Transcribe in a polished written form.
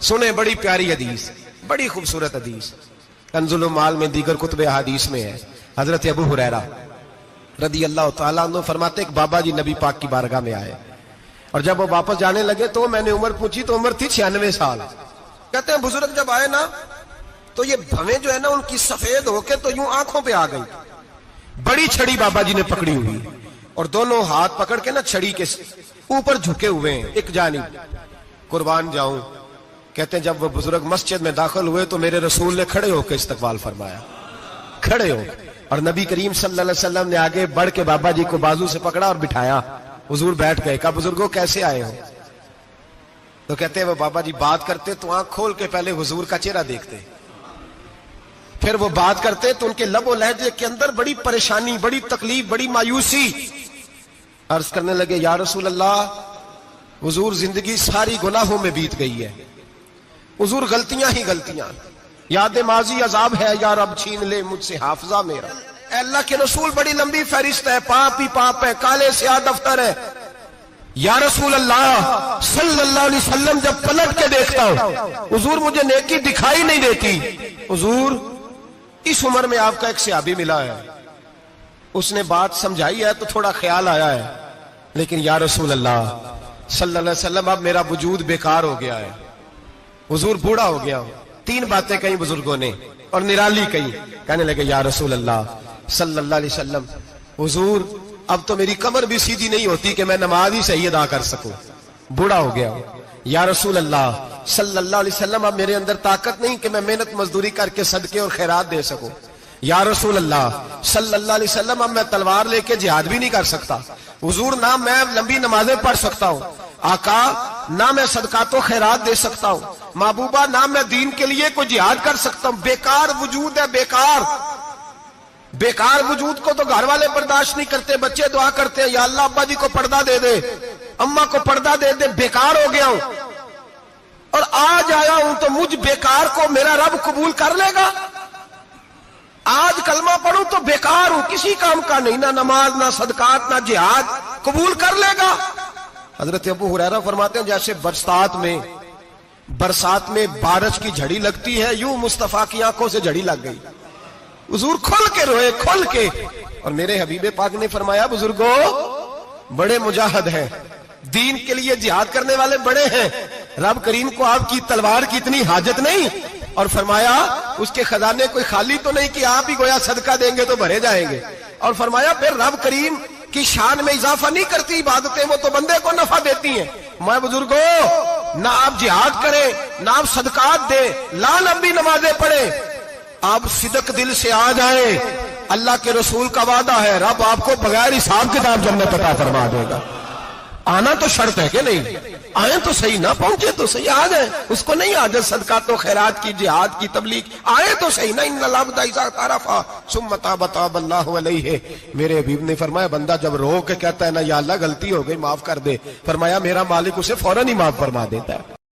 सुने बड़ी प्यारी हदीस, बड़ी खूबसूरत हदीस, कंजुल माल में दीगर कुतुब हदीस में है। हजरत अबू हुरैरा रदी अल्लाह तआला अन्हु फरमाते एक बाबा जी नबी पाक की बारगाह में आए और जब वो वापस जाने लगे तो मैंने उम्र पूछी तो उम्र थी 96 साल। कहते हैं बुजुर्ग जब आए ना तो ये भवें जो है ना उनकी सफेद होके तो यूं आंखों पे आ गई। बड़ी छड़ी बाबा जी ने पकड़ी हुई और दोनों हाथ पकड़ के ना छड़ी के ऊपर झुके हुए हैं एक जानिब। कुर्बान जाऊं, कहते हैं जब वो बुजुर्ग मस्जिद में दाखिल हुए तो मेरे रसूल ने खड़े होकर इस्तकबाल फरमाया, खड़े हो, और नबी करीम सल्लल्लाहु अलैहि वसल्लम ने आगे बढ़ के बाबा जी को बाजू से पकड़ा और बिठाया। हुजूर बैठ गए। कहा बुजुर्गों कैसे आए हो? तो कहते हैं वो बाबा जी बात करते तो आंख खोल के पहले हुजूर का चेहरा देखते, फिर वो बात करते तो उनके लबो लहजे के अंदर बड़ी परेशानी, बड़ी तकलीफ, बड़ी मायूसी। अर्ज करने लगे या रसूल अल्लाह, हुजूर जिंदगी सारी गुनाहों में बीत गई है, हुजूर गलतियां ही गलतियां, याद माजी अजाब है, यार अब छीन ले मुझसे हाफजा मेरा। अल्लाह के रसूल बड़ी लंबी फहरिस्त है, पाप ही पाप है, काले स्याह दफ्तर है। या रसूल अल्लाह सल्लल्लाहु अलैहि वसल्लम जब पलट के देखता हूं हुजूर मुझे नेकी दिखाई नहीं देती। हुजूर इस उम्र में आपका एक सहाबी मिला है, उसने बात समझाई है तो थोड़ा ख्याल आया है, लेकिन या रसूल अल्लाह सल्लल्लाहु अलैहि वसल्लम अब मेरा वजूद बेकार हो गया है, हुजूर बूढ़ा हो गया हूं। 3 बातें कही बुजुर्गों ने और निराली कही। कहने लगे या रसूल अल्लाह सल्लल्लाहु अलैहि वसल्लम, हुजूर अब तो मेरी कमर भी सीधी नहीं होती कि मैं नमाज ही सही अदा कर सकूं, बूढ़ा हो गया हूं। या रसूल अल्लाह सल्लल्लाहु अलैहि वसल्लम अब मेरे अंदर ताकत नहीं कि मैं मेहनत मजदूरी करके सदके और खैरात दे सकूं। या रसूल अल्लाह सल्लल्लाहु अलैहि वसल्लम अब मैं तलवार लेके जिहाद भी नहीं कर सकता। हुजूर ना मैं लंबी नमाजें पढ़ सकता हूं, आका ना मैं सदकातो खैरात दे सकता हूं, महबूबा ना मैं दीन के लिए कोई जिहाद कर सकता हूं। बेकार वजूद है, बेकार बेकार वजूद को तो घर वाले बर्दाश्त नहीं करते, बच्चे दुआ करते हैं या अल्लाह अब्बा जी को पर्दा दे दे, अम्मा को पर्दा दे दे, बेकार हो गया हूं और आज आया हूं तो मुझ बेकार को मेरा रब कबूल कर लेगा। आज कलमा पढ़ूं तो बेकार हूं, किसी काम का नहीं, ना नमाज ना सदकात ना जिहाद, कबूल कर लेगा। हजरत अबू हुरैरा फरमाते हैं जैसे बरसात में बारिश की झड़ी लगती है, यूं मुस्तफा की आंखों से झड़ी लग गई। हुजूर खुल के रोए, खुल के। और मेरे हबीबे पाक ने फरमाया बुजुर्गों बड़े मुजाहिद हैं, दीन के लिए जिहाद करने वाले बड़े हैं, रब करीम को आपकी तलवार की इतनी हाजत नहीं। और फरमाया उसके खजाने कोई खाली तो नहीं कि आप ही गोया सदका देंगे तो भरे जाएंगे। और फरमाया फिर रब करीम की शान में इजाफा नहीं करती इबादतें, वो तो बंदे को नफा देती हैं। मैं बुजुर्गों ना आप जिहाद करें, ना आप सदकात दे, ना लंबी नमाजें पढ़े, आप सिदक दिल से आ जाए, अल्लाह के रसूल का वादा है रब आपको बगैर हिसाब किताब जन्नत अता फरमा देगा। आना तो शर्त है कि नहीं, आए तो सही, ना पहुंचे तो सही, आ जाए, उसको नहीं आदत सदकात तो खैरात की, जिहाद की, तबलीग, आए तो सही ना। मेरे हबीब ने फरमाया बंदा जब रो के कहता है ना या अल्लाह गलती हो गई माफ कर दे, फरमाया मेरा मालिक उसे फौरन ही माफ फरमा देता है।